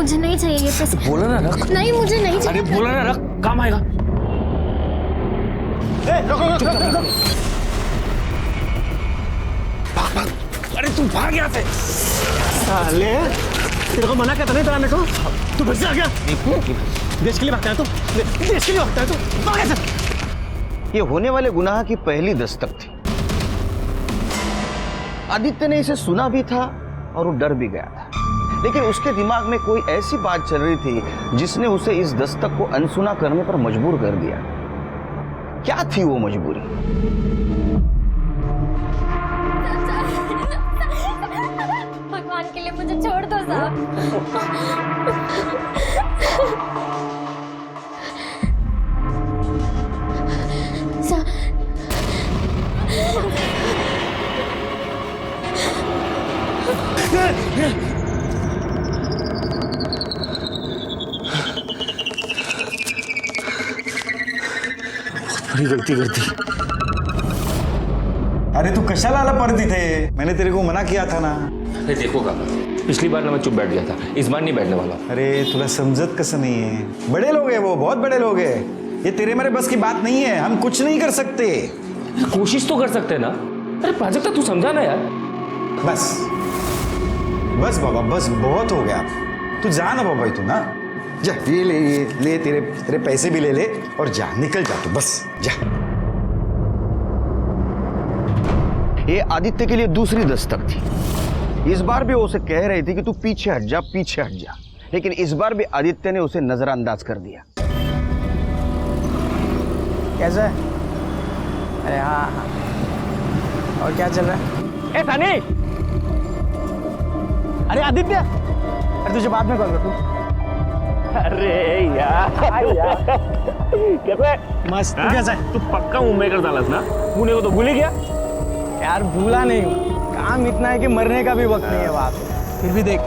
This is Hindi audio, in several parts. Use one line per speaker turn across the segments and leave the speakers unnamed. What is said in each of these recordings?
मुझे नहीं चाहिए ये पैसे।
बोला ना रख।
नहीं मुझे नहीं चाहिए।
अरे बोला ना रख, काम आएगा। भाग भाग, अरे तू भाग यहाँ से।
साले तेरे को मना करता नहीं था मेरे को, तू फिर से आ गया। देश के लिए भागता है तू, देश के लिए भागता है तू, भाग यहाँ से।
ये होने वाले गुनाह की पहली दस्तक थी। आदित्य ने इसे सुना भी था और वो डर भी गया था, लेकिन उसके दिमाग में कोई ऐसी बात चल रही थी जिसने उसे इस दस्तक को अनसुना करने पर मजबूर कर दिया। क्या थी वो मजबूरी?
भगवान के लिए मुझे छोड़ दो साहब।
बड़ी गलती कर दी।
अरे तू कशाला आला परत इथे? मैंने तेरे को मना किया था ना।
अरे देखो काका, पिछली बार ना मैं चुप बैठ गया था, इस बार नहीं बैठने वाला।
अरे तुला समझत कसं नहीं है? बड़े लोग हैं वो, बहुत बड़े लोग हैं। ये तेरे मेरे बस की बात नहीं है, हम कुछ नहीं कर सकते।
कोशिश तो कर सकते हैं ना। अरे प्राजक्ता तू समझा ना यार।
बस बस बाबा, बस बहुत हो गया। तू जा ना बाबा, तू ना जा, ये ले तेरे पैसे भी ले ले और जा, निकल जा तू, बस जा।
ये आदित्य के लिए दूसरी दस्तक थी। इस बार भी वो उसे कह रही थी कि तू पीछे हट जा, पीछे हट जा, लेकिन इस बार भी आदित्य ने उसे नजरअंदाज कर दिया।
कैसा है? अरे हाँ, और क्या चल रहा है? ए सनी, अरे आदित्य, अरे तुझे बाद में कॉल कर तू।
अरे यार कैसे?
मस्त। तू कैसा है?
तू पक्का मुंबई कर डालस ना, पुणे को तो भूल ही गया।
यार भूला नहीं हूँ, काम इतना है कि मरने का भी वक्त नहीं है वहाँ पे। फिर भी देख,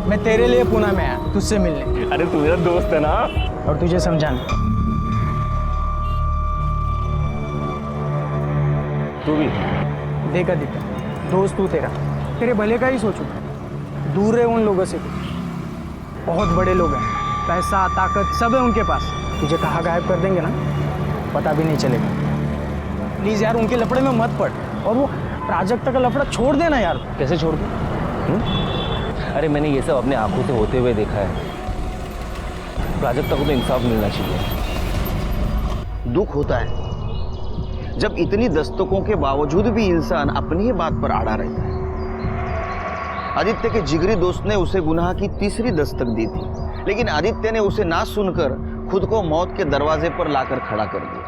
मैं तेरे लिए पुणे में आया तुझसे मिलने।
अरे तू मेरा दोस्त है ना।
और तुझे समझाना।
तू भी
देख आदित्य, दोस्त तू तेरे भले का ही सोचू, दूर रहे उन लोगों से। बहुत बड़े लोग हैं, पैसा ताकत सब है उनके पास। तुझे कहाँ गायब कर देंगे ना, पता भी नहीं चलेगा। प्लीज यार उनके लफड़े में मत पड़, और वो प्राजक्ता का लफड़ा छोड़ देना यार।
कैसे छोड़ दूं? अरे मैंने ये सब अपने आंखों से होते हुए देखा है। प्राजक्ता को तो इंसाफ मिलना चाहिए।
दुख होता है जब इतनी दस्तकों के बावजूद भी इंसान अपनी ही बात पर अड़ा रहता है। आदित्य के जिगरी दोस्त ने उसे गुनाह की तीसरी दस्तक दी थी, लेकिन आदित्य ने उसे ना सुनकर खुद को मौत के दरवाजे पर लाकर खड़ा कर दिया।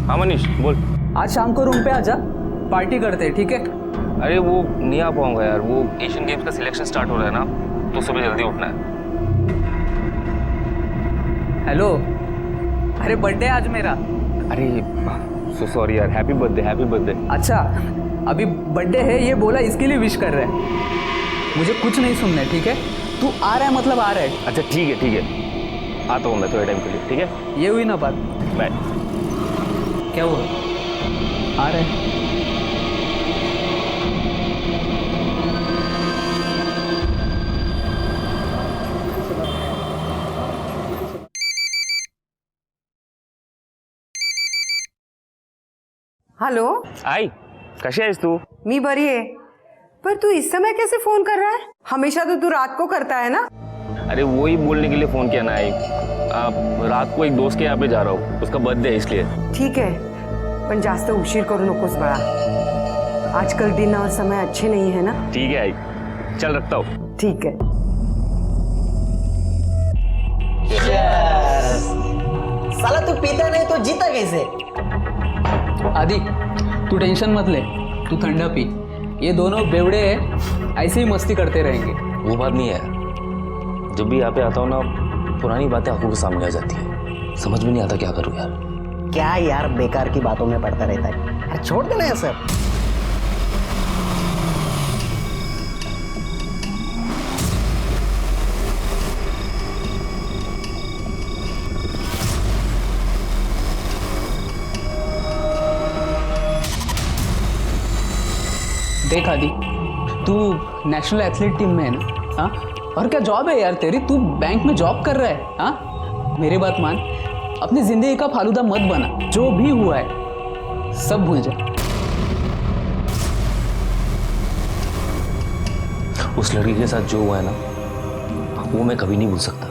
हाँ मनीष बोल।
आज शाम को रूम पे आजा, पार्टी करते हैं, ठीक है?
अरे वो नहीं आ पाऊंगा यार, वो एशियन गेम्स का सिलेक्शन स्टार्ट हो रहा है ना, तो सुबह जल्दी उठना है।
हेलो, अरे बर्थडे आज मेरा।
अरे सो सॉरी यार, हैप्पी बर्थडे, हैप्पी बर्थडे।
अच्छा, अभी बर्थडे है ये बोला, इसके लिए विश कर रहे हैं। मुझे कुछ नहीं सुनना है, ठीक है? तू आ रहा है मतलब आ रहा है।
अच्छा ठीक है ठीक है, आता हूँ मैं थोड़े टाइम के लिए, ठीक है?
ये हुई ना बात।
बाय।
क्या हुआ? आ रहे हैं।
हॅलो,
आई कशी आहेस तू?
मी बरी आहे, पर तू इस समय कैसे फोन कर रहा है? हमेशा तो तू रात को करता है ना।
अरे वो ही बोलने के लिए फोन किया ना आई। रात को एक दोस्त के यहाँ पे जा रहा हूँ, उसका बर्थडे है इसलिए।
ठीक है, पण जास्त उशीर करू नकोस बाळा, आजकल दिन और समय अच्छे नहीं है ना।
ठीक है आई, चल रखता हूँ।
ठीक है।
साला तू पीता नहीं तो जीता कैसे?
आदि, तू टेंशन मत ले, तू ठंडा पी। ये दोनों बेवड़े हैं, ऐसे ही मस्ती करते रहेंगे।
वो बात नहीं है, जब भी यहाँ पे आता हूँ ना, पुरानी बातें आंखों के सामने आ जाती है, समझ में नहीं आता क्या करूँ यार।
क्या यार बेकार की बातों में पड़ता रहता है, अरे छोड़ देना ये सब।
देख आदि, तू नेशनल एथलीट टीम में है ना? हाँ, और क्या जॉब है यार तेरी? तू बैंक में जॉब कर रहा है? हाँ, मेरी बात मान, अपनी जिंदगी का फालूदा मत बना। जो भी हुआ है सब भूल जा।
उस लड़की के साथ जो हुआ है ना, वो मैं कभी नहीं भूल सकता।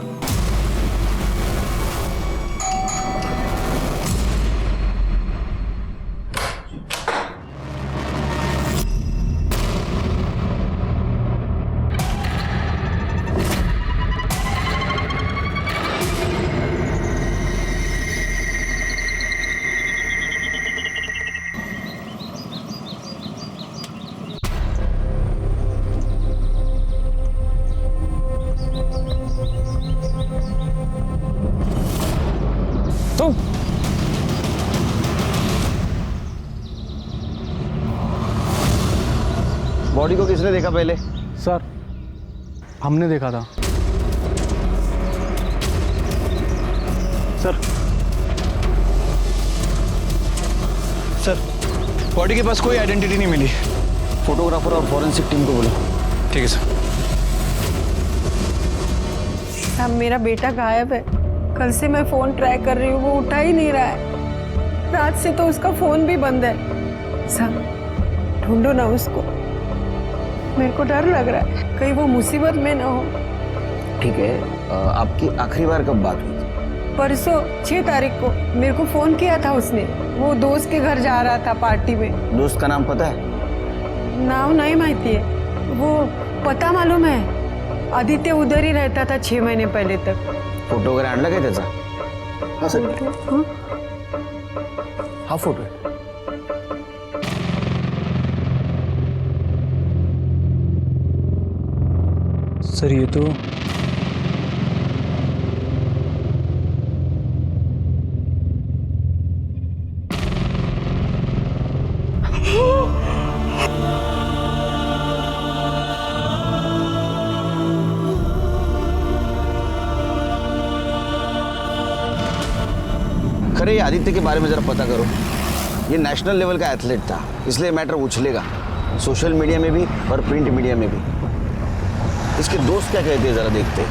बॉडी को किसने देखा पहले?
सर हमने देखा था।
सर बॉडी के पास कोई आइडेंटिटी नहीं मिली।
फोटोग्राफर और फॉरेंसिक टीम को बोलो।
ठीक है सर।
साहब मेरा बेटा गायब है। कल से मैं फोन ट्राई कर रही हूँ, वो उठा ही नहीं रहा है। रात से तो उसका फोन भी बंद है। साहब ढूंढो ना उसको, मेरे को डर लग रहा है कहीं वो मुसीबत में ना हो।
ठीक है, आपकी आखिरी बार कब बात हुई थी?
परसों 6 तारीख को मेरे को फोन किया था उसने। वो दोस्त के घर जा रहा था पार्टी में।
दोस्त का नाम पता है?
नाम नहीं माहिती है, वो पता मालूम है। आदित्य उधर ही रहता था 6 महीने पहले तक।
फोटो वगैरह आणला काय त्याचा?
हाँ?
हा फोटो आहे।
सर ये तो
खरे, ये आदित्य के बारे में जरा पता करो। ये नेशनल लेवल का एथलीट था, इसलिए मैटर उछलेगा सोशल मीडिया में भी और प्रिंट मीडिया में भी। इसके दोस्त क्या कहते हैं जरा देखते हैं।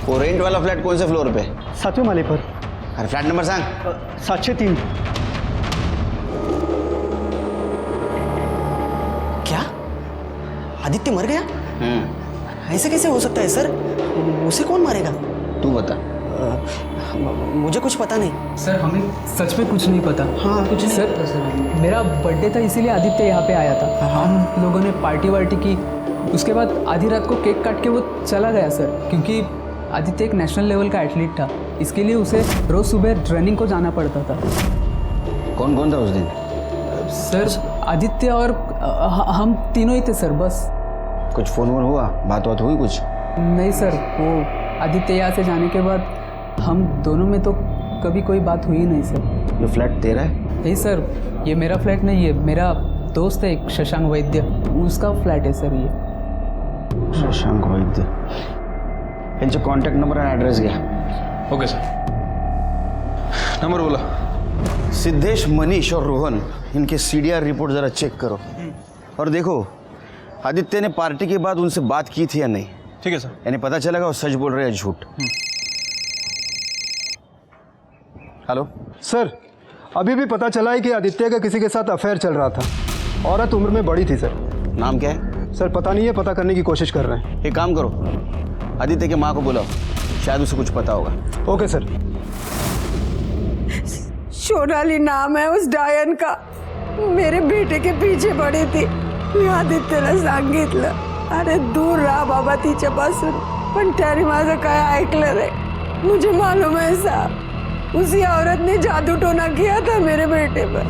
वो रेंट वाला फ्लैट कौन से फ्लोर पे?
7वें माले पर।
अरे फ्लैट नंबर सांग।
703।
क्या आदित्य मर गया? ऐसे कैसे हो सकता है सर? उसे कौन मारेगा?
तू बता।
मुझे कुछ पता नहीं
सर, हमें सच में कुछ नहीं पता।
हाँ, कुछ नहीं
सर,
पता सर।
मेरा बर्थडे था इसीलिए आदित्य यहाँ पे आया था। हम लोगों ने पार्टी वार्टी की, उसके बाद आधी रात को केक काट के वो चला गया सर। क्योंकि आदित्य एक नेशनल लेवल का एथलीट था, इसके लिए उसे रोज़ सुबह रनिंग को जाना पड़ता था।
कौन कौन था उस दिन?
सर आदित्य और हम तीनों ही थे सर, बस।
कुछ फोन वोन हुआ, बात बात हुई कुछ?
नहीं सर, वो आदित्य यहाँ से जाने के बाद हम दोनों में तो कभी कोई बात हुई नहीं सर।
ये फ्लैट तेरा है?
नहीं सर, ये मेरा फ्लैट नहीं है। मेरा दोस्त है एक, शशांक वैद्य, उसका फ्लैट है सर ये।
शशांक वैद्य। इनसे कॉन्टैक्ट नंबर और एड्रेस घ्या।
ओके सर, नंबर बोला।
सिद्धेश, मनीष और रोहन, इनके CDR रिपोर्ट जरा चेक करो और देखो आदित्य ने पार्टी के बाद उनसे बात की थी या नहीं।
ठीक है सर।
यानी पता चलेगा वो सच बोल रहे हैं या झूठ। हेलो
सर, अभी भी पता चला है कि आदित्य का किसी के साथ अफेयर चल रहा था। औरत उम्र में बड़ी थी सर।
नाम क्या है?
सर पता नहीं है, पता करने की कोशिश कर रहे हैं।
एक काम करो, आदित्य के माँ को बुलाओ, शायद उसे कुछ पता होगा।
Okay sir.
सोनाली नाम है उस डायन का। मेरे बेटे के पीछे पड़ी थी। मी आदित्यला सांगितलं, अरे दूर रहा बाबा तिच्यापासून, पण त्याने माझं काय ऐकलं रे। मुझे मालूम है साहब, उसी औरत ने जादू टोना किया था मेरे बेटे पर।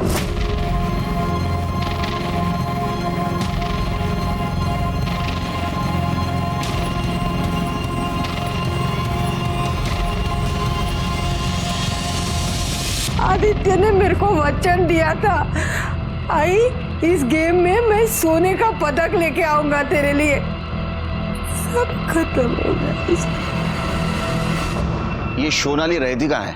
आदित्य ने मेरे को वचन दिया था, आई इस गेम में मैं सोने का पदक लेके आऊंगा तेरे लिए। सब खत्म हो गया।
ये सोनाली रहती कहाँ है?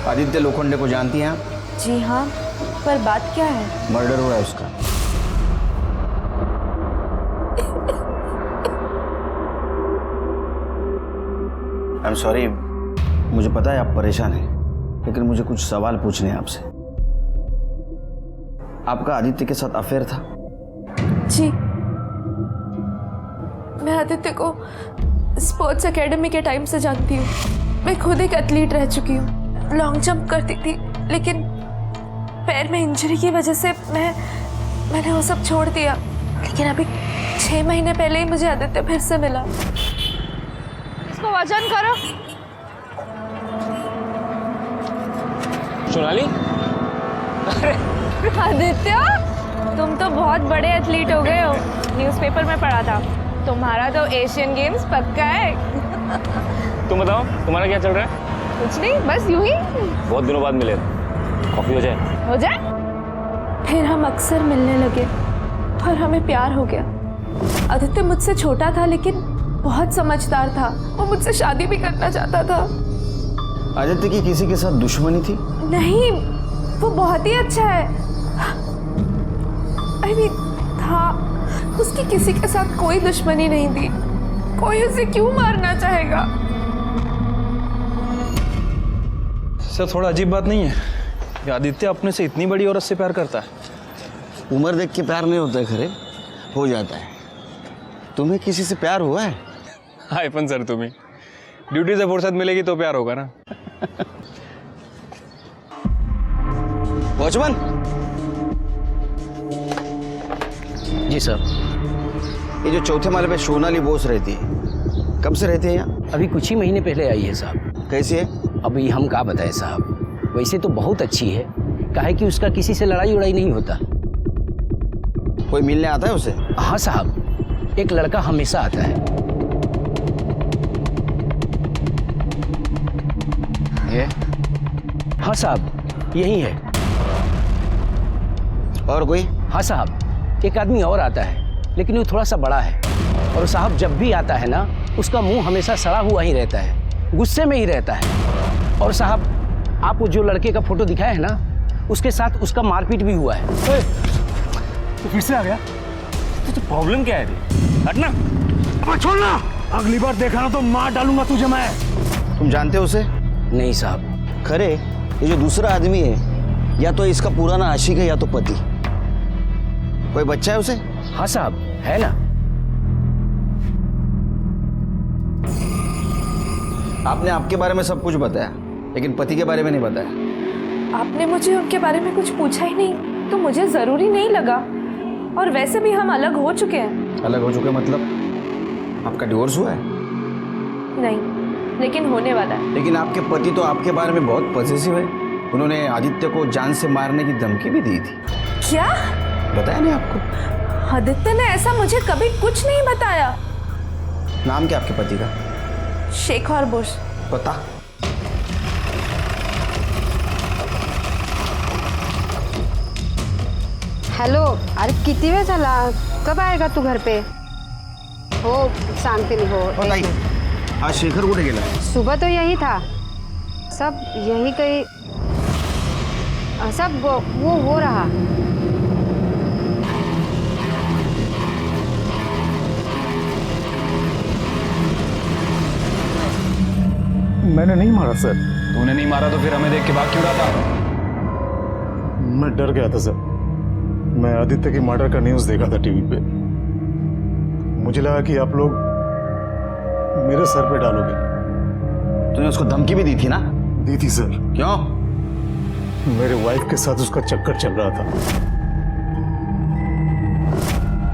आदित्य लोखंडे को जानती हैं आप?
जी हाँ, पर बात क्या है?
मर्डर हुआ है उसका। आई एम सॉरी, मुझे पता है आप परेशान हैं, लेकिन मुझे कुछ सवाल पूछने हैं आपसे। आपका आदित्य के साथ अफेयर था?
जी, मैं आदित्य को स्पोर्ट्स एकेडमी के टाइम से जानती हूँ। मैं खुद एक एथलीट रह चुकी हूँ, लॉन्ग जंप करती थी, लेकिन पैर में इंजरी की वजह से मैंने वो सब छोड़ दिया। लेकिन अभी 6 महीने पहले ही मुझे आदित्य फिर से मिला। इसको वजन करो।
सोनाली,
आदित्य, तुम तो बहुत बड़े एथलीट हो गए हो। न्यूज़पेपर में पढ़ा था, तुम्हारा तो एशियन गेम्स पक्का है।
तुम बताओ, तुम्हारा क्या चल रहा है?
कुछ नहीं, बस यूं ही।
बहुत दिनों बाद मिले, कॉफी हो जाए?
हो जाए। फिर हम अक्सर मिलने लगे और हमें प्यार हो गया। आदित्य मुझसे छोटा था, लेकिन बहुत समझदार था। वो मुझसे शादी भी करना चाहता था।
आदित्य की किसी के साथ दुश्मनी थी?
नहीं, वो बहुत ही अच्छा है। I mean, था, उसकी किसी के साथ कोई दुश्मनी नहीं थी। कोई उसे क्यों मारना चाहेगा?
सर थोड़ा अजीब बात नहीं है कि आदित्य अपने से इतनी बड़ी औरत से प्यार करता है?
उम्र देख के प्यार नहीं होता है, खरे हो जाता है। तुम्हें किसी से प्यार हुआ है?
हाय पण सर, तुम्हें ड्यूटी से फुर्सत मिलेगी तो प्यार होगा ना।
वॉचमैन
जी सर।
ये जो चौथे माले पे सोनाली बोस रहती है, कब से रहती है यहाँ?
अभी कुछ ही महीने पहले आई है साहब।
कैसी है?
अभी हम क्या बताएं साहब, वैसे तो बहुत अच्छी है। काहे कि उसका किसी से लड़ाई उड़ाई नहीं होता।
कोई मिलने आता है उसे?
हाँ साहब, एक लड़का हमेशा आता है।
ये?
हाँ साहब, यही है।
और कोई?
हाँ साहब, एक आदमी और आता है, लेकिन वो थोड़ा सा बड़ा है। और साहब जब भी आता है ना, उसका मुंह हमेशा सड़ा हुआ ही रहता है, गुस्से में ही रहता है। और साहब, आपको जो लड़के का फोटो दिखाया है ना, उसके साथ उसका मारपीट भी हुआ है।
तो फिर से आ गया?
तो प्रॉब्लम क्या है? हटना।
अब छोड़ना, अगली बार देखा ना तो मार डालूंगा तुझे मैं।
तुम जानते हो उसे?
नहीं साहब।
खरे ये जो दूसरा आदमी है, या तो इसका पुराना आशिक है या तो पति। कोई बच्चा है उसे?
हाँ साहब, है ना।
आपने आपके बारे में सब कुछ बताया, लेकिन पति के बारे में नहीं बताया।
आपने मुझे उनके बारे में कुछ पूछा ही नहीं, तो मुझे जरूरी नहीं लगा। और वैसे भी हम अलग हो चुके हैं।
अलग हो चुके मतलब? आपका डिवोर्स हुआ है?
नहीं, लेकिन होने वाला है।
लेकिन आपके पति तो आपके बारे में बहुत पॉजिटिव है। उन्होंने आदित्य को जान से मारने की धमकी भी दी थी।
क्या?
बताया नहीं आपको?
आदित्य ने ऐसा मुझे कभी कुछ नहीं बताया।
नाम क्या आपके पति का?
शेखर बुश।
पता?
हॅलो, अरे किती वेळ झाला? कब आएगा तू घर पे? हो सांगते मी। हो
ताई, आज शेखर कुठे गेला?
सुबह तो यही था, सब यही कहीं, सब वो हो रहा।
मैंने नहीं मारा सर।
तूने नहीं मारा तो फिर हमें देख के भाग क्यों रहा था?
मैं डर गया था सर। मैं आदित्य की मर्डर का न्यूज़ देखा था टीवी पे। मुझे लगा कि आप लोग मेरे सर पे डालोगे।
तूने उसको धमकी भी दी थी ना?
दी थी सर।
क्यों?
मेरे वाइफ के साथ उसका चक्कर चल रहा था,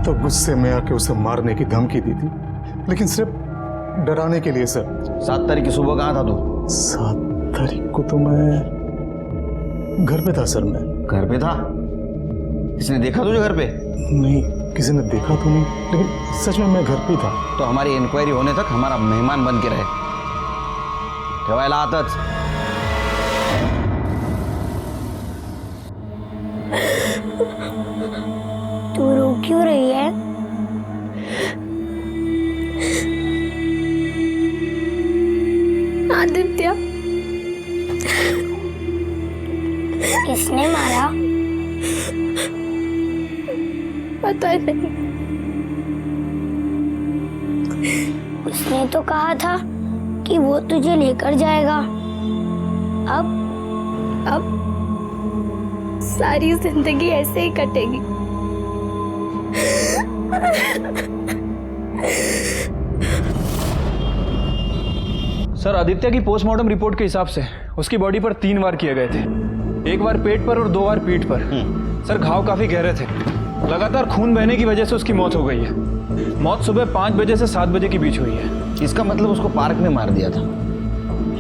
तो गुस्से में आके उसे मारने की धमकी दी थी, लेकिन सिर्फ डराने के लिए सर।
7 तारीख की सुबह कहाँ था तू?
7 तारीख को तो मैं घर पे था सर। मैं
घर पे था? किसने देखा तुझे घर पे?
नहीं, किसी ने देखा तो नहीं, लेकिन सच में मैं घर पे था।
तो हमारी इंक्वायरी होने तक हमारा मेहमान बन के रहे। ठेवायला आताच।
तू रो क्यों रही है? आदित्य,
किसने मारा?
पता नहीं।
उसने तो कहा था कि वो तुझे लेकर जाएगा। अब
सारी जिंदगी ऐसे ही कटेगी।
सर, आदित्य की पोस्टमार्टम रिपोर्ट के हिसाब से उसकी बॉडी पर 3 वार किए गए थे। 1 बार पेट पर और 2 बार पीठ पर। सर, घाव काफी गहरे थे। लगातार खून बहने की वजह से उसकी मौत हो गई है। मौत सुबह 5 बजे से 7 बजे के बीच हुई है।
इसका मतलब उसको पार्क में मार दिया था,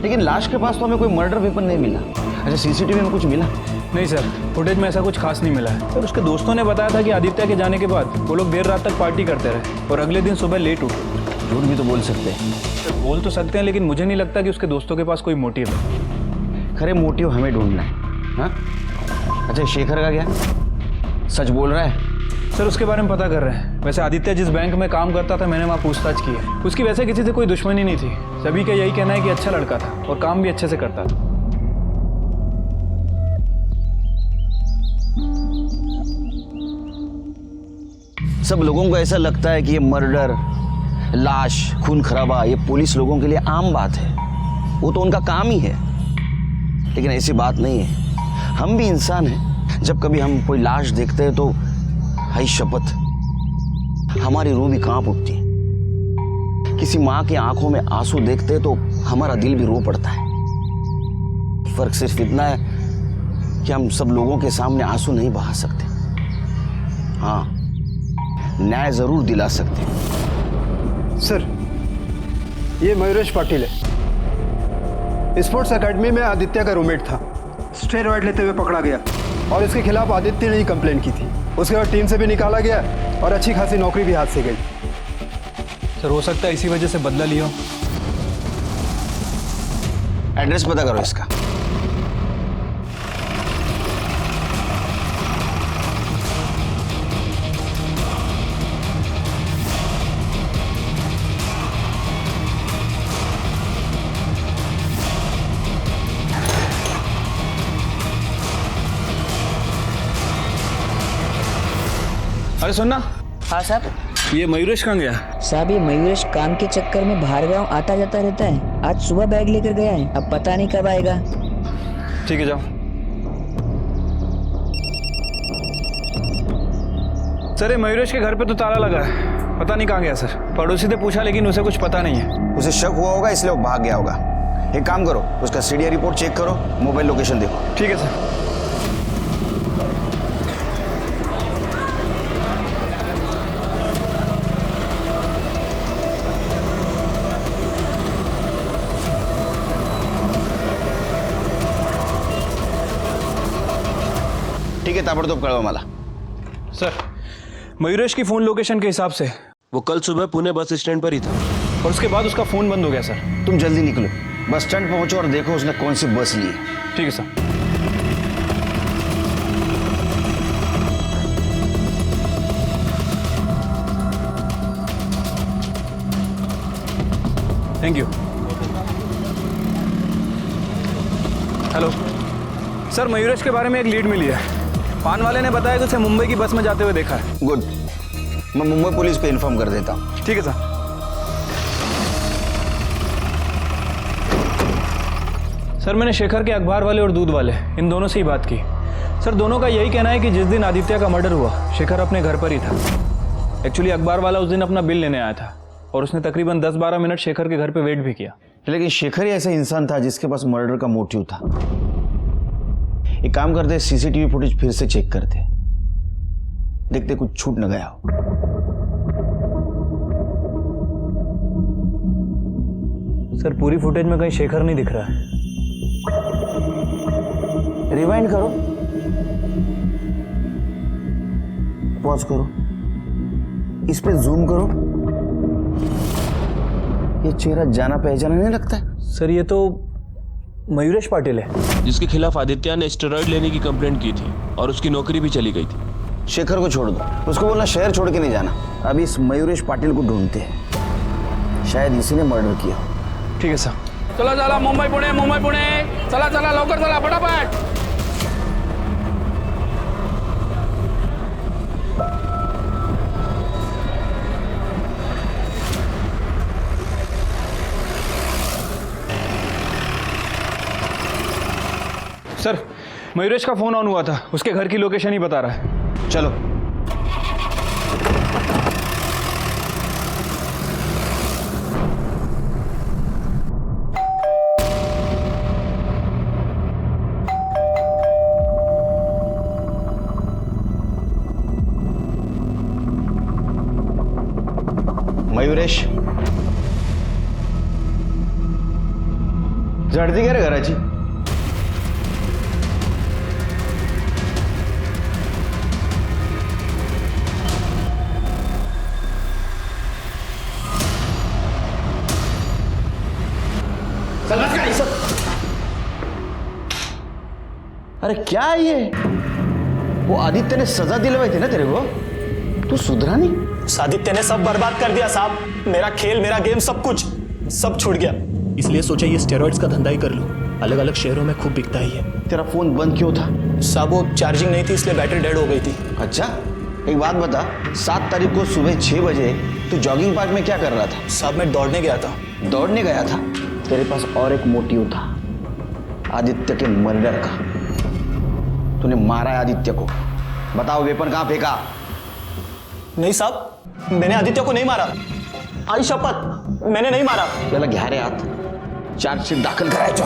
लेकिन लाश के पास तो हमें कोई मर्डर वेपन नहीं मिला। अच्छा, सीसीटीवी में कुछ मिला?
नहीं सर, फुटेज में ऐसा कुछ खास नहीं मिला है। सर, उसके दोस्तों ने बताया था कि आदित्य के जाने के बाद वो लोग देर रात तक पार्टी करते रहे और अगले दिन सुबह लेट उठे।
झूठ भी तो बोल सकते हैं।
सर, बोल तो सकते हैं, लेकिन मुझे नहीं लगता कि उसके दोस्तों के पास कोई मोटिव है।
खरे मोटिव हमें ढूंढना है। हाँ? अच्छा, शेखर का क्या? सच बोल रहा है?
सर, उसके बारे में पता कर रहे हैं। वैसे आदित्य जिस बैंक में काम करता था, मैंने वहाँ पूछताछ की है। उसकी वैसे किसी से कोई दुश्मनी नहीं थी। सभी का यही कहना है कि अच्छा लड़का था और काम भी अच्छे से करता था।
सब लोगों को ऐसा लगता है कि ये मर्डर, लाश, खून खराबा ये पुलिस लोगों के लिए आम बात है। वो तो उनका काम ही है, लेकिन ऐसी बात नहीं है। हम भी इंसान हैं। जब कभी हम कोई लाश देखते हैं तो हाय शपथ, हमारी रूह भी कांप उठती है। किसी माँ की आंखों में आंसू देखते हैं तो हमारा दिल भी रो पड़ता है। फर्क सिर्फ इतना है कि हम सब लोगों के सामने आंसू नहीं बहा सकते। हाँ, न्याय जरूर दिला सकते हैं।
सर, ये मयूरेश पाटिल है। स्पोर्ट्स एकेडमी में आदित्य का रूममेट था। स्टेरॉइड लेते हुए पकड़ा गया और इसके खिलाफ आदित्य ने ही कंप्लेंट की थी। उसके बाद टीम से भी निकाला गया और अच्छी खासी नौकरी भी हाथ से गई।
सर, हो सकता है इसी वजह से बदला लिया।
एड्रेस पता करो इसका।
अरे सुनना।
हाँ साहब।
ये मयूरेश कहाँ गया?
साहब, ये मयूरेश काम के चक्कर में बाहर गाँव आता जाता रहता है। आज सुबह बैग लेकर गया है, अब पता नहीं कब आएगा।
ठीक है, जाओ। सर, ये मयूरेश के घर पे तो ताला लगा है, पता नहीं कहाँ गया सर। पड़ोसी से पूछा लेकिन उसे कुछ पता नहीं है।
उसे शक हुआ होगा इसलिए वो भाग गया होगा। एक काम करो, उसका सीडीआर रिपोर्ट चेक करो, मोबाइल लोकेशन देखो।
ठीक है सर।
ठीक है, ताबड़तोब कळवा मला।
सर, मयूरेश की फोन लोकेशन के हिसाब से
वो कल सुबह पुणे बस स्टैंड पर ही था
और उसके बाद उसका फोन बंद हो गया सर।
तुम जल्दी निकलो, बस स्टैंड पहुंचो और देखो उसने कौन सी बस ली है।
ठीक है sir. Thank you. Hello sir, Mayuresh के बारे में एक लीड मिली है। पान वाले ने बताया कि उसे मुंबई की बस में जाते हुए देखा है।
गुड, मैं मुंबई पुलिस पे इन्फॉर्म कर देता हूँ।
ठीक है सर। सर, मैंने शेखर के अखबार वाले और दूध वाले इन दोनों से ही बात की। सर, दोनों का यही कहना है कि जिस दिन आदित्य का मर्डर हुआ, शेखर अपने घर पर ही था। एक्चुअली अखबार वाला उस दिन अपना बिल लेने आया था और उसने तकरीबन 10-12 मिनट शेखर के घर पे वेट भी किया।
लेकिन शेखर ही ऐसा इंसान था जिसके पास मर्डर का मोटिव था। एक काम करते, सीसीटीवी फुटेज फिर से चेक करते, देखते कुछ छूट न गया हो।
सर, पूरी फुटेज में कहीं शेखर नहीं दिख रहा है।
रिवाइंड करो, पॉज करो, इस पे जूम करो। ये चेहरा जाना पहचाना नहीं लगता है?
सर, ये तो मयूरेश पाटिल है
जिसके खिलाफ आदित्य ने स्टेरॉइड लेने की कंप्लेंट की थी और उसकी नौकरी भी चली गई थी।
शेखर को छोड़ दो, उसको बोलना शहर छोड़ के नहीं जाना। अभी इस मयूरेश पाटिल को ढूंढते हैं, शायद इसी ने मर्डर किया।
ठीक है सर।
चला चला, मुंबई पुणे, चला चला, लवकर चला, फटाफट।
सर मयूरेश का फ़ोन ऑन हुआ था, उसके घर की लोकेशन ही बता रहा है।
चलो। मयुरेश, झडती घे रे घराची. अरे क्या है ये? वो आदित्य ने सजा दिलवाई थी ना तेरे को, तू सुधरा नहीं?
आदित्य ने सब बर्बाद कर दिया साहब, मेरा खेल, मेरा गेम, सब कुछ सब छूट गया। इसलिए सोचा ये स्टेरॉइड्स का धंधा ही कर लूं, अलग अलग शहरों में खूब बिकता ही है।
तेरा फोन बंद क्यों था?
साहब वो चार्जिंग नहीं थी इसलिए बैटरी डेड हो गई थी।
अच्छा, एक बात बता, 7 तारीख को सुबह 6 बजे तू जॉगिंग पार्क में क्या कर रहा था?
साहब मैं दौड़ने गया था।
दौड़ने गया था? तेरे पास और एक मोटिव था, आदित्य के मर्डर का। तूने मारा है आदित्य को, बताओ वेपन कहाँ फेंका?
नहीं साहब, मैंने आदित्य को नहीं मारा, आई शपथ मैंने नहीं मारा।
त्याला घ्या रे हात, चार्जशीट दाखल करायचं।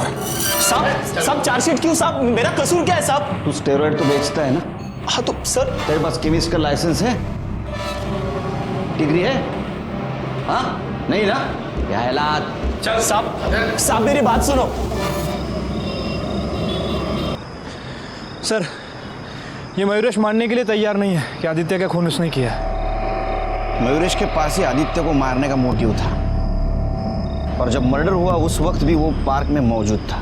साहब चार्जशीट क्यों साहब, मेरा कसूर क्या है साहब?
तू स्टेरॉइड तो बेचता है ना?
हाँ तो सर
तेरे पास केमिस्ट का लाइसेंस है, डिग्री है? हाँ नहीं ना?
साहब मेरी बात सुनो।
सर ये मयूरेश मानने के लिए तैयार नहीं है कि आदित्य का खून उसने किया।
मयूरेश के पास ही आदित्य को मारने का मोटिव था, और जब मर्डर हुआ उस वक्त भी वो पार्क में मौजूद था।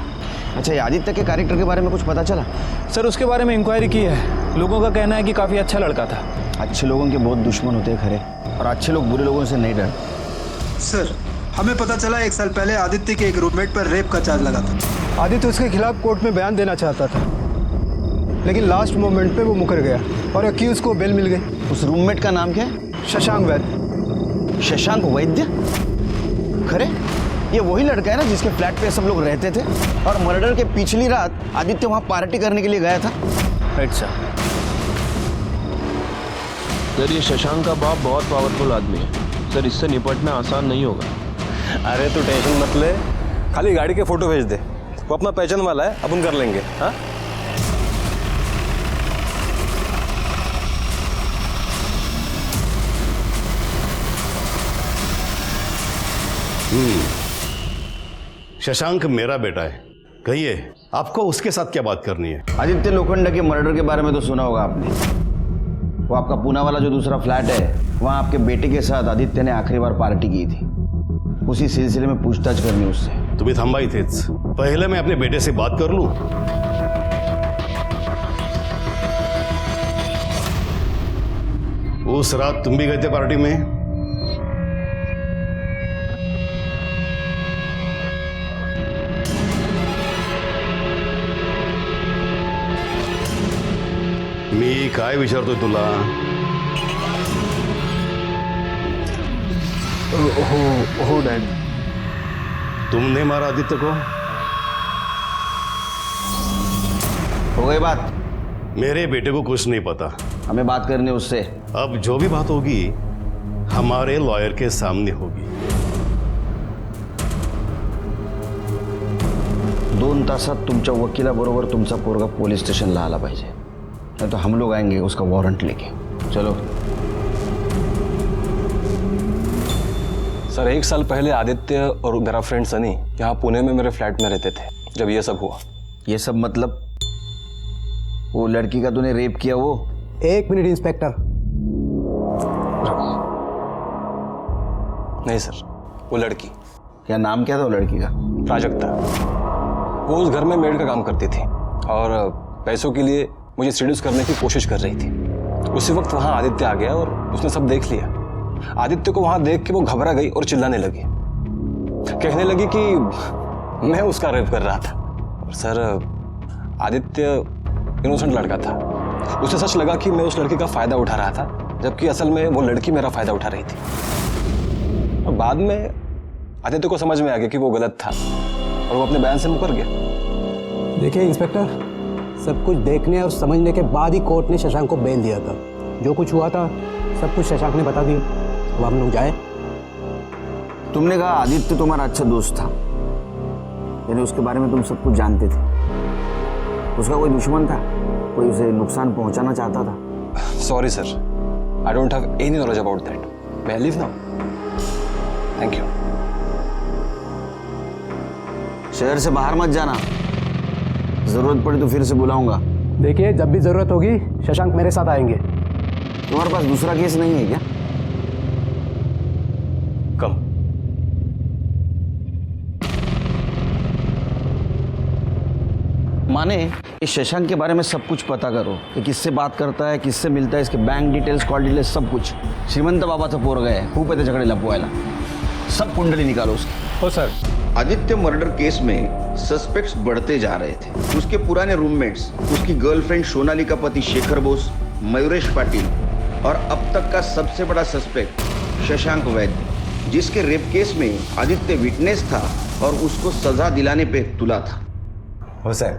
अच्छा, ये आदित्य के कैरेक्टर के बारे में कुछ पता चला?
सर उसके बारे में इंक्वायरी की है, लोगों का कहना है कि काफ़ी अच्छा लड़का था।
अच्छे लोगों के बहुत दुश्मन होते हैं खरे, और अच्छे लोग बुरे लोगों से नहीं डरते।
सर हमें पता चला 1 साल पहले आदित्य के एक रूममेट पर रेप का चार्ज लगा था। आदित्य उसके खिलाफ कोर्ट में बयान देना चाहता था, लेकिन लास्ट मोमेंट पे वो मुकर गया और अक्यूज को बेल मिल गई।
उस रूममेट का नाम क्या है?
शशांक वैद्य।
शशांक वैद्य? खरे ये वही लड़का है ना जिसके फ्लैट पे सब लोग रहते थे, और मर्डर के पिछली रात आदित्य वहां पार्टी करने के लिए गया था।
अच्छा
सर, ये शशांक का बाप बहुत पावरफुल आदमी है सर, इससे निपटना आसान नहीं होगा।
अरे तू टेंशन मत ले, खाली गाड़ी के फोटो भेज दे, वो अपना पहचान वाला है, अपन कर लेंगे। हाँ
शशांक मेरा बेटा है, कहिए आपको उसके साथ क्या बात करनी है?
आदित्य लोखंडे के मर्डर के बारे में तो सुना होगा आपने। वो आपका पूना वाला जो दूसरा फ्लैट है, वहाँ आपके बेटे के साथ आदित्य ने आखिरी बार पार्टी की थी। उसी सिलसिले में पूछताछ करनी उससे।
तुम्ही थांबा इथेच, पहले मैं अपने बेटे से बात कर लूं। उस रात तुम भी गए थे पार्टी में? मी काय विचारतोय तुला?
हो डैड।
तुमने मारा आदित्य को?
हो गई बात?
मेरे बेटे को कुछ नहीं पता,
हमें बात करनी उससे।
अब जो भी बात होगी हमारे लॉयर के सामने होगी।
2 तासात तुमच्या वकिलाबरोबर तुमचा पोरगा पोलीस स्टेशनला आला पाहिजे, नहीं तो हम लोग आएंगे उसका वारंट लेके। चलो।
सर 1 साल पहले आदित्य और मेरा फ्रेंड सनी यहाँ पुणे में मेरे फ्लैट में रहते थे जब ये सब हुआ।
ये सब मतलब? वो लड़की का तूने रेप किया वो?
1 मिनट इंस्पेक्टर।
नहीं सर, वो लड़की।
क्या नाम क्या था वो लड़की का?
प्राजक्ता। वो उस घर में मेड का काम करती थी और पैसों के लिए मुझे सीड्यूस करने की कोशिश कर रही थी। उसी वक्त वहाँ आदित्य आ गया और उसने सब देख लिया। आदित्य को वहाँ देख के वो घबरा गई और चिल्लाने लगी, कहने लगी कि मैं उसका रेप कर रहा था। और सर आदित्य इनोसेंट लड़का था, उसे सच लगा कि मैं उस लड़की का फ़ायदा उठा रहा था, जबकि असल में वो लड़की मेरा फ़ायदा उठा रही थी। और बाद में आदित्य को समझ में आ गया कि वो गलत था और वो अपने बयान से मुकर गया।
देखिए इंस्पेक्टर,
सब कुछ देखने और समझने के बाद ही कोर्ट ने शशांक को बेल दिया था। जो कुछ हुआ था सब कुछ शशांक ने बता दिया। अब हम लोग जाए।
तुमने कहा आदित्य तुम्हारा अच्छा दोस्त था, यानी उसके बारे में तुम सब कुछ जानते थे। उसका कोई दुश्मन था, कोई उसे नुकसान पहुंचाना चाहता था?
Sorry sir, I don't have any knowledge about that. मैं लीव नाउ। Thank you.
शहर से बाहर मत जाना, जरूरत पड़ी तो फिर से बुलाऊंगा।
देखिए, जब भी जरूरत होगी शशांक मेरे साथ आएंगे।
तुम्हारे पास दूसरा केस नहीं है क्या?
कम।
माने इस शशांक के बारे में सब कुछ पता करो कि किससे बात करता है, किससे मिलता है, इसके बैंक डिटेल्स, कॉल डिटेल्स, सब कुछ। श्रीमंत बाबाचं पोरग आहे, खूप आहे त्याच्याकडे लपवायला। सब कुंडली निकालो उसकी।
हो सर।
आदित्य मर्डर केस में सस्पेक्ट्स बढ़ते जा रहे थे। उसके पुराने रूममेट्स, उसकी गर्लफ्रेंड सोनाली का पति शेखर बोस, मयूरेश पाटिल और अब तक का सबसे बड़ा सस्पेक्ट शशांक वैद्य, जिसके रेप केस में आदित्य विटनेस था और उसको सजा दिलाने पे तुला था।
हो सर,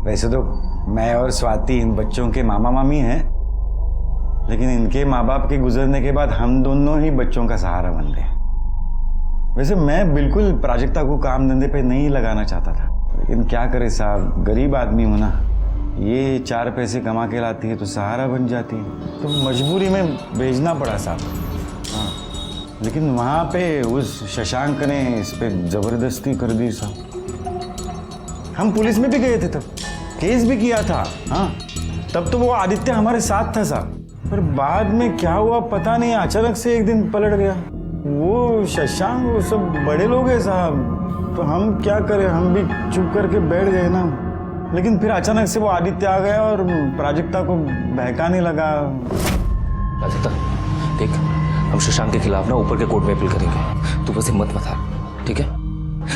वैसे तो मैं और स्वाति इन बच्चों के मामा मामी हैं, लेकिन इनके माँ बाप के गुजरने के बाद हम दोनों ही बच्चों का सहारा बन गए। वैसे मैं बिल्कुल प्राजक्ता को काम धंधे पे नहीं लगाना चाहता था, लेकिन क्या करे साहब, गरीब आदमी हूं ना। ये 4 पैसे कमा के लाती है तो सहारा बन जाती है, तो मजबूरी में भेजना पड़ा साहब। हाँ, लेकिन वहाँ पे उस शशांक ने इस पे जबरदस्ती कर दी साहब। हम पुलिस में भी गए थे, तब केस भी किया था। हाँ, तब तो वो आदित्य हमारे साथ था साहब, पर बाद में क्या हुआ पता नहीं, अचानक से एक दिन पलट गया। वो शशांक, वो सब बड़े लोग हैं साहब, तो हम क्या करें, हम भी चुप करके बैठ गए ना। लेकिन फिर अचानक से वो आदित्य आ गया और प्राजक्ता को बहकाने लगा।
प्राजक्ता देख, हम शशांक के खिलाफ ना ऊपर के कोर्ट में अपील करेंगे। तू बस हिम्मत मत हार, ठीक है?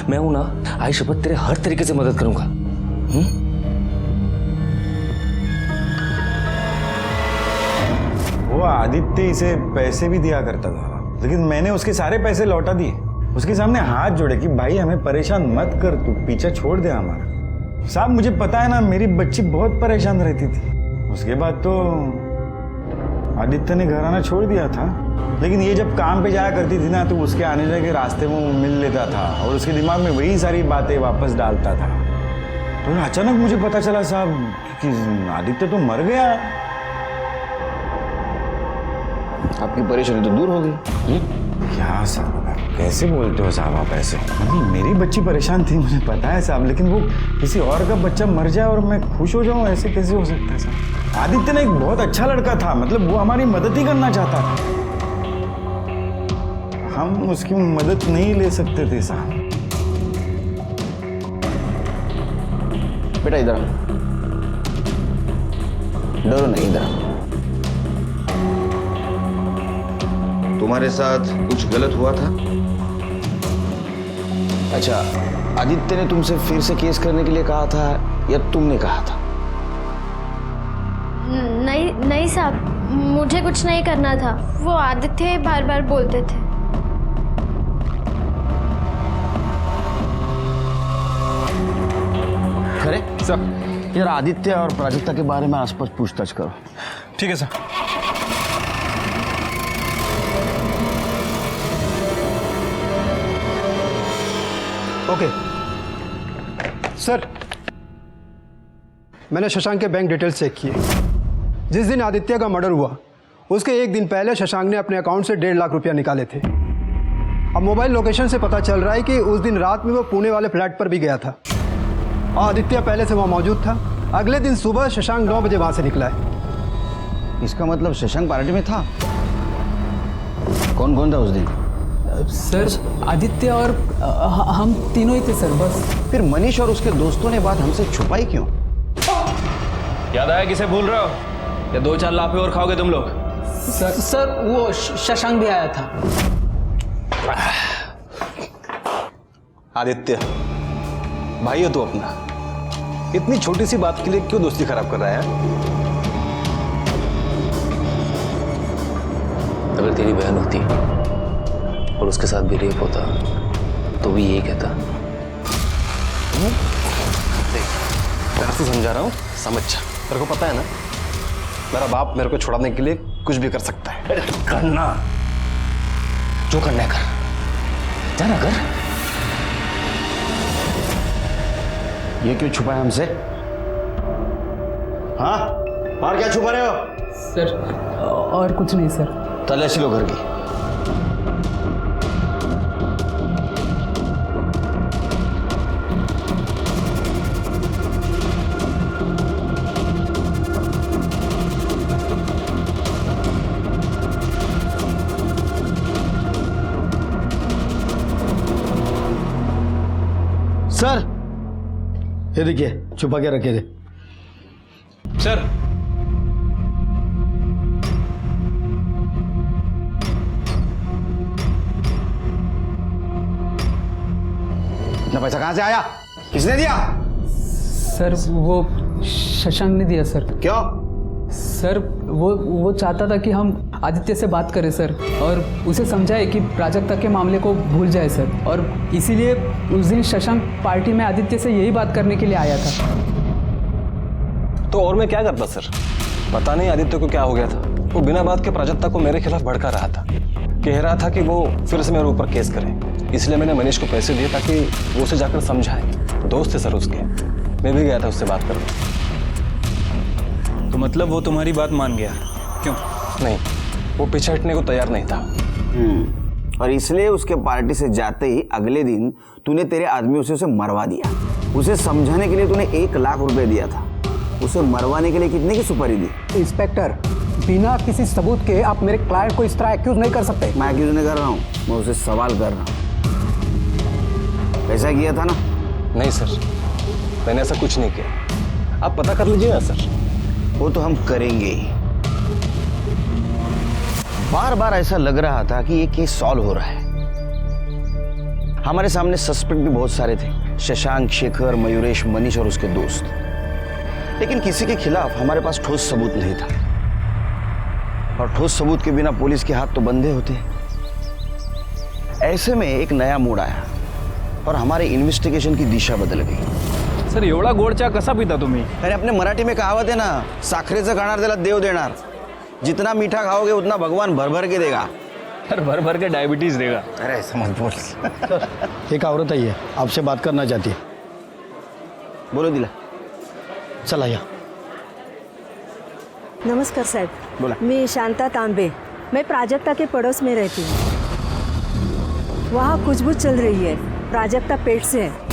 मैं हूं ना, आई शपथ तेरे हर तरीके से मदद करूंगा।
वो आदित्य इसे पैसे भी दिया करता था, लेकिन मैंने उसके सारे पैसे लौटा दिए। उसके सामने हाथ जोड़े कि भाई हमें परेशान मत कर, तू पीछा छोड़ दे हमारा। साहब मुझे पता है ना, मेरी बच्ची बहुत परेशान रहती थी। उसके बाद तो आदित्य ने घर आना छोड़ दिया था, लेकिन ये जब काम पे जाया करती थी ना, तो उसके आने जाने के रास्ते में मिल लेता था और उसके दिमाग में वही सारी बातें वापस डालता था। तो अचानक मुझे पता चला साहब कि आदित्य तो मर गया।
आपकी परेशानी तो दूर हो गई।
क्या साहब, कैसे बोलते हो साहब आप ऐसे? मेरी बच्ची परेशान थी, मुझे पता है साहब, लेकिन वो किसी और का बच्चा मर जाए और मैं खुश हो जाऊं, ऐसे कैसे हो सकता है साहब? आदित्य ने एक बहुत अच्छा लड़का था, मतलब वो हमारी मदद ही करना चाहता था। हम उसकी मदद नहीं ले सकते थे साहब।
बेटा इधर आओ, डरो नहीं, इधर आओ। तुम्हारे साथ कुछ गलत हुआ था? अच्छा, आदित्य ने तुमसे फिर से केस करने के लिए कहा था या तुमने कहा था?
नहीं साहब, मुझे कुछ नहीं करना था। वो आदित्य बार बार बोलते थे।
खरे सर, यार आदित्य और प्राजक्ता के बारे में आसपास पूछताछ करो।
ठीक है सर।
ओके सर, मैंने शशांक के बैंक डिटेल्स चेक किए। जिस दिन आदित्य का मर्डर हुआ उसके एक दिन पहले शशांक ने अपने अकाउंट से 1.5 लाख रुपया निकाले थे। अब मोबाइल लोकेशन से पता चल रहा है कि उस दिन रात में वो पुणे वाले फ्लैट पर भी गया था। आदित्य पहले से वहाँ मौजूद था। अगले दिन सुबह शशांक 9 बजे वहाँ से निकला है।
इसका मतलब शशांक पार्टी में था। कौन कौन था उस दिन?
सर आदित्य और हम तीनों ही थे सर, बस।
फिर मनीष और उसके दोस्तों ने बात हमसे छुपाई क्यों?
याद आया किसे भूल रहे हो, या 2-4 लाफे और खाओगे तुम लोग?
सर वो शशांक भी आया था।
आदित्य भाई हो तू अपना, इतनी छोटी सी बात के लिए क्यों दोस्ती खराब कर रहा है?
अगर तेरी बहन होती और उसके साथ भी रेप होता तो भी यही कहता।
प्यार से समझा रहा हूँ, समझ जा। तेरे को पता है ना, मेरा बाप मेरे को छुड़ाने के लिए कुछ भी कर सकता है।
करना जो करना है कर, जाना कर।
ये क्यों छुपाया हमसे? हाँ, और क्या छुपा रहे हो?
सर और कुछ नहीं सर।
तलाशी लो घर की।
सर ये देखिए, छुपा के रखे थे।
सर
इतना पैसा कहां से आया? किसने दिया?
सर वो शशांक ने दिया सर।
क्यों?
सर वो चाहता था कि हम आदित्य से बात करें सर, और उसे समझाए कि प्राजक्ता के मामले को भूल जाए सर, और इसीलिए उस दिन शशांक पार्टी में आदित्य से यही बात करने के लिए आया था।
तो और मैं क्या करता सर? पता नहीं आदित्य को क्या हो गया था। वो बिना बात के प्राजक्ता को मेरे खिलाफ भड़का रहा था, कह रहा था कि वो फिर से मेरे ऊपर केस करे। इसलिए मैंने मनीष को पैसे दिए ताकि वो उसे जाकर समझाए। दोस्त थे सर उसके, मैं भी गया था उससे बात करने।
तो मतलब वो तुम्हारी बात मान गया? क्यों?
नहीं, वो पीछे हटने को तैयार नहीं था।
और इसलिए उसके पार्टी से जाते ही अगले दिन तूने तेरे आदमियों से उसे मरवा दिया। उसे समझाने के लिए तूने 1 लाख रुपए दिया था। उसे मरवाने के लिए कितने की सुपारी दी?
इंस्पेक्टर, बिना किसी सबूत के आप मेरे क्लाइंट को इस तरह एक्यूज नहीं कर सकते।
मैं एक्यूज नहीं कर रहा हूँ, मैं उसे सवाल कर रहा हूँ। ऐसा किया था ना?
नहीं सर, मैंने ऐसा कुछ नहीं किया। आप पता कर लीजिए ना सर।
वो तो हम करेंगे ही। बार बार ऐसा लग रहा था कि ये केस सॉल्व हो रहा है। हमारे सामने सस्पेक्ट भी बहुत सारे थे, शशांक, शेखर, मयूरेश, मनीष और उसके दोस्त। लेकिन किसी के खिलाफ हमारे पास ठोस सबूत नहीं था, और ठोस सबूत के बिना पुलिस के हाथ तो बंधे होते हैं। ऐसे में एक नया मोड़ आया और हमारे इन्वेस्टिगेशन की दिशा बदल गई।
सर एवढा गोड चहा कसा पिता तुम्ही?
अरे अपने मराठी में कहावत है ना, साखरेचं खाणार त्याला देव देणार। जितना मीठा खाओगे उतना भगवान भर भर के देगा।
सर भर भर के डायबिटीज देगा।
अरे ऐसा मत बोल।
एक औरत आई है, आपसे बात करना चाहती है।
बोलो दिला।
चला या।
नमस्कार साहब।
बोला।
मैं शांता तांबे, मैं प्राजक्ता के पड़ोस में रहती हूँ। वहाँ कुछ चल रही है, प्राजक्ता पेट से है।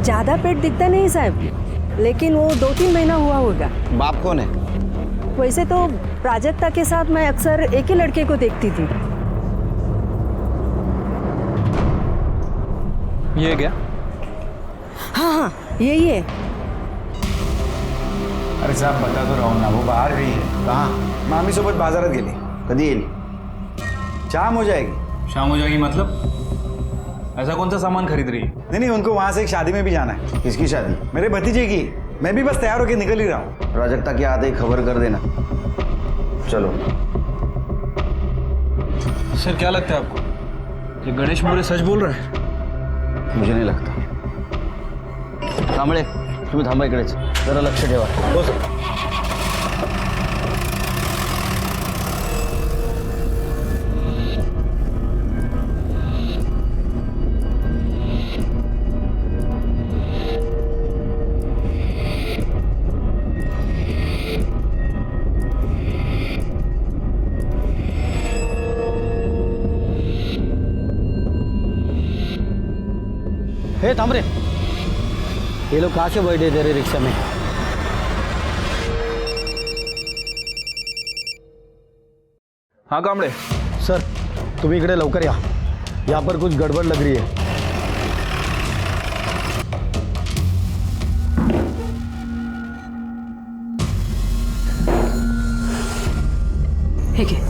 ज़्यादा पेट दिखता नहीं साहब, लेकिन वो 2-3 महीना हुआ होगा।
बाप कौन है?
वैसे तो प्राजक्ता के साथ मैं अक्सर एक ही लड़के को देखती थी।
ये क्या?
हाँ यही है।
अरे साहब बता तो रहा हूँ ना, वो बाहर गई है।
कहाँ?
मामी सोबत बाजारात गेली।
कधी येईल?
शाम हो जाएगी।
शाम हो जाएगी मतलब? ऐसा कौन सा सामान खरीद रही है?
नहीं, उनको वहां से एक शादी में भी जाना है।
किसकी शादी?
मेरे भतीजे की। मैं भी बस तैयार होकर निकल ही रहा हूँ।
प्राजक्ता के आते ही खबर कर देना। चलो।
सर क्या लगता है आपको, ये गणेश मोरे सच बोल रहा है?
मुझे नहीं लगता। कांबळे, तुम्ही थांबा इकडेच, जरा लक्ष ठेवा। हो सर।
हे थांब रे, ये लोग कहाँ से बैठे तेरे रिक्शा में?
हाँ कांबळे।
सर तुम्ही इकडे लवकर या, यहाँ पर कुछ गड़बड़ लग रही है।
ठीक है।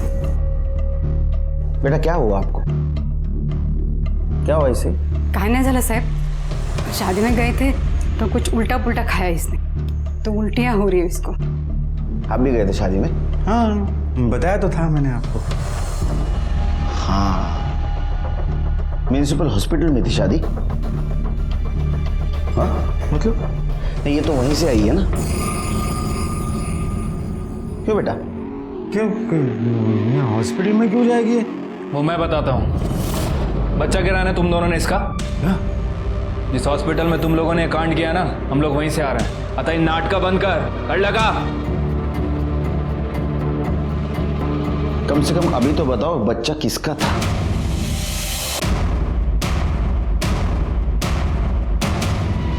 बेटा क्या हुआ आपको? क्या हुआ इसे?
काय नहीं झालं साहब, शादी में गए थे तो कुछ उल्टा पुल्टा खाया इसने, तो उल्टियाँ हो रही है इसको।
आप भी गए थे शादी में?
हाँ बताया तो था मैंने आपको।
हाँ, म्युनिसिपल हॉस्पिटल में थी शादी। हाँ
मतलब
नहीं, ये तो वहीं से आई है ना। क्यों बेटा?
क्यों हॉस्पिटल में क्यों जाएगी?
वो मैं बताता हूँ। बच्चा गिराना है तुम दोनों ने इसका। जिस हॉस्पिटल में तुम लोगों ने कांड किया ना, हम लोग वहीं से आ रहे हैं। अतः इन नाटक बंद कर लगा।
कम से कम अभी तो बताओ बच्चा किसका था?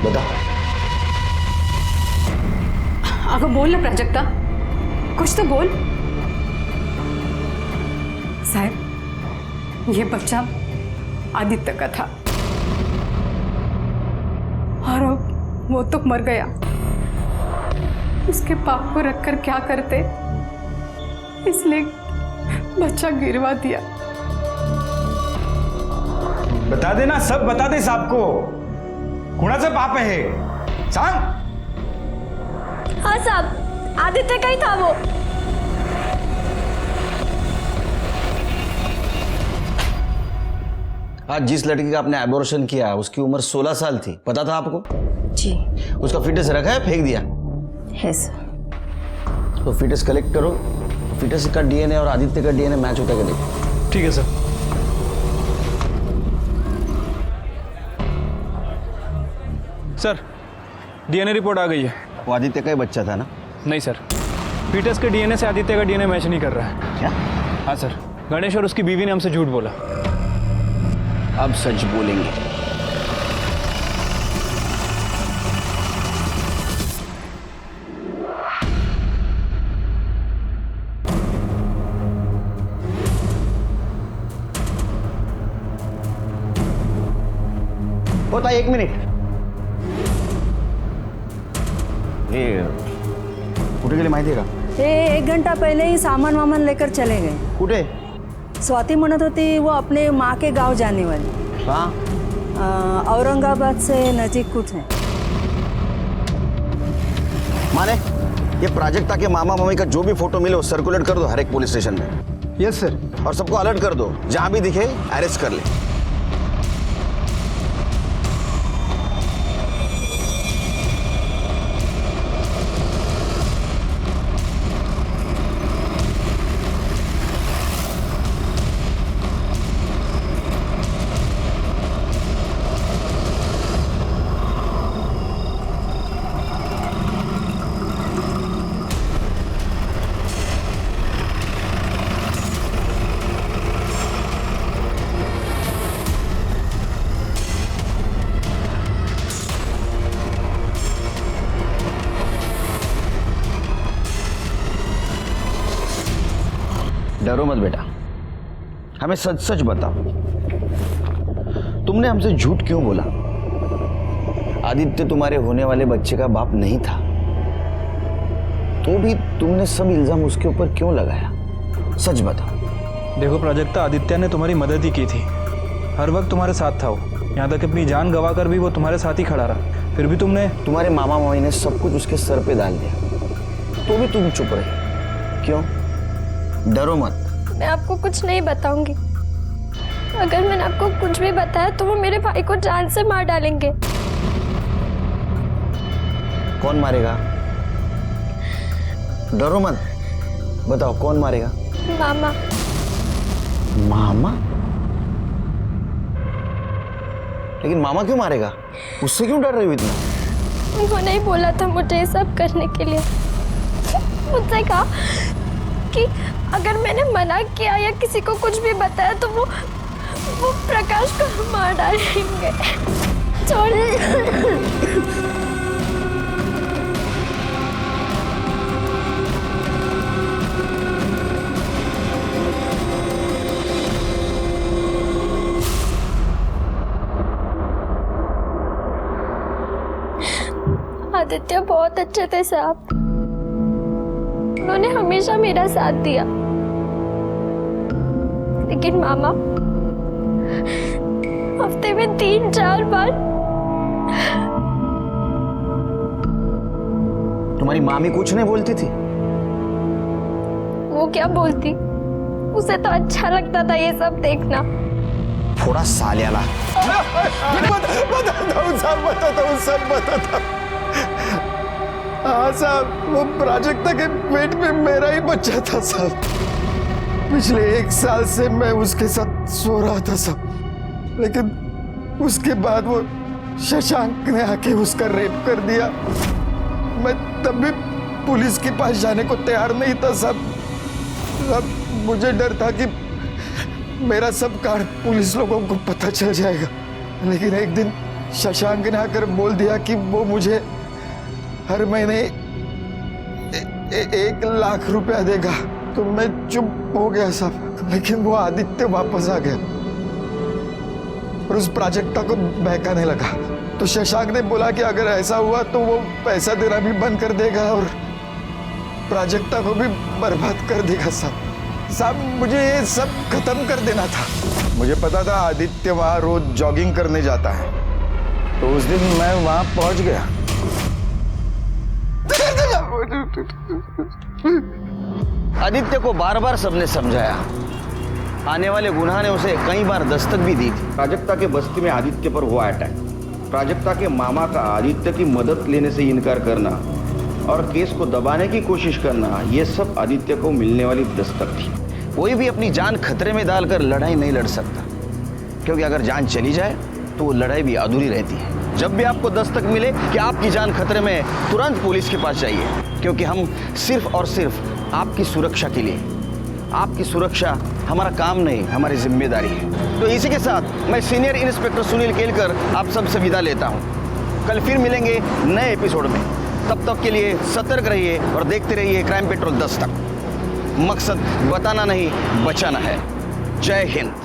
बता।
आगे बोल ना प्राजक्ता, कुछ तो बोल। साहब, ये बच्चा आदित्य का था और वो तो मर गया। उसके पाप को रखकर क्या करते, इसलिए बच्चा गिरवा दिया।
बता देना, सब बता दे साहब को। कुणाचं पाप है सांग।
हाँ साहब, आदित्य का ही था वो।
आज जिस लड़की का आपने एबॉर्शन किया उसकी उम्र 16 साल थी, पता था आपको?
जी।
उसका फीटस रखा है, फेंक दिया
है सर।
तो फीटस कलेक्ट करो, फीटस का डीएनए और आदित्य का डीएनए मैच होता है कि नहीं?
ठीक है सर। सर, डीएनए रिपोर्ट आ गई है।
वो आदित्य का ही बच्चा था ना?
नहीं सर, फीटस के डीएनए से आदित्य का डीएनए मैच नहीं कर रहा है।
क्या?
हाँ सर, गणेश और उसकी बीवी ने हमसे झूठ बोला।
अब सच बोलेंगे। होता 1 मिनिट। हे कुठे गेले माहिती आहे का?
ते 1 घंटा पहले ही सामान वामान लेकर चले गए।
कुठे?
स्वाति म्हणत होती वो अपने माँ के गांव जाने वाली।
कहाँ?
औरंगाबाद से नजीक कुछ है।
माने ये प्राजक्ता के मामा मामी का जो भी फोटो मिले वो सर्कुलेट कर दो हर एक पुलिस स्टेशन में।
Yes sir.
और सबको अलर्ट कर दो, जहां भी दिखे अरेस्ट कर ले। डरो मत बेटा, हमें सच सच बताओ, तुमने हमसे झूठ क्यों बोला? आदित्य तुम्हारे होने वाले बच्चे का बाप नहीं था, तो भी तुमने सब इल्जाम उसके ऊपर क्यों लगाया? सच बताओ।
देखो प्राजक्ता, आदित्य ने तुम्हारी मदद ही की थी, हर वक्त तुम्हारे साथ था वो। यहाँ तक अपनी जान गंवा कर भी वो तुम्हारे साथ ही खड़ा रहा, फिर भी तुमने।
तुम्हारे मामा मामी ने सब कुछ उसके सर पे डाल दिया, तो भी तुम चुप रहे क्यों? डरो मत।
मैं आपको कुछ नहीं बताऊंगी। अगर मैंने आपको कुछ भी बताया तो वो मेरे भाई को जान से मार डालेंगे।
कौन मारेगा? डरो मत, बताओ कौन मारेगा?
मामा।
मामा? लेकिन मामा क्यों मारेगा? उससे क्यों डर रही हो इतना?
वो नहीं बोला था मुझे ये सब करने के लिए। मुझसे कहा कि अगर मैंने मना किया या किसी को कुछ भी बताया तो वो प्रकाश को मार डालेंगे। छोड़िए। आदित्य बहुत अच्छे थे साहब, उन्होंने हमेशा मेरा साथ दिया। लेकिन मामा हफ्ते में 3-4 बार।
तुम्हारी मामी कुछ नहीं बोलती थी?
वो क्या बोलती, उसे तो अच्छा लगता था ये सब देखना।
थोड़ा साल्याला। बताता हूँ सब बताता हूँ।
हाँ साहब, वो प्राजक्ता के पेट में मेरा ही बच्चा था साहब। पिछले 1 साल से मैं उसके साथ सो रहा था साहब, लेकिन उसके बाद वो शशांक ने आके उसका रेप कर दिया। मैं तब भी पुलिस के पास जाने को तैयार नहीं था साहब। अब मुझे डर था कि मेरा सब कांड पुलिस लोगों को पता चल जाएगा, लेकिन एक दिन शशांक ने आकर बोल दिया कि वो मुझे हर महीने 1 लाख रुपया देगा। तो मैं चुप हो गया साहब, लेकिन वो आदित्य वापस आ गया और उस प्राजक्ता को बहकाने लगा। तो शशांक ने बोला कि अगर ऐसा हुआ तो वो पैसा देना भी बंद कर देगा और प्राजक्ता को भी बर्बाद कर देगा साहब। मुझे ये सब खत्म कर देना था। मुझे पता था आदित्य वहां रोज जॉगिंग करने जाता है, तो उस दिन मैं वहां पहुंच गया।
आदित्य को बार बार सबने समझाया, आने वाले गुनाह ने उसे कई बार दस्तक भी दी थी। प्राजक्ता के बस्ती में आदित्य पर हुआ अटैक, प्राजक्ता के मामा का आदित्य की मदद लेने से इनकार करना और केस को दबाने की कोशिश करना, ये सब आदित्य को मिलने वाली दस्तक थी। कोई भी अपनी जान खतरे में डालकर लड़ाई नहीं लड़ सकता, क्योंकि अगर जान चली जाए तो वो लड़ाई भी अधूरी रहती है। जब भी आपको दस्तक मिले कि आपकी जान खतरे में, तुरंत पुलिस के पास जाइए, क्योंकि हम सिर्फ और सिर्फ आपकी सुरक्षा के लिए, आपकी सुरक्षा हमारा काम नहीं, हमारी जिम्मेदारी है। तो इसी के साथ मैं सीनियर इंस्पेक्टर सुनील केलकर आप सबसे विदा लेता हूँ। कल फिर मिलेंगे नए एपिसोड में। तब तक के लिए सतर्क रहिए और देखते रहिए क्राइम पेट्रोल 10 तक। मकसद बताना नहीं, बचाना है। जय हिंद।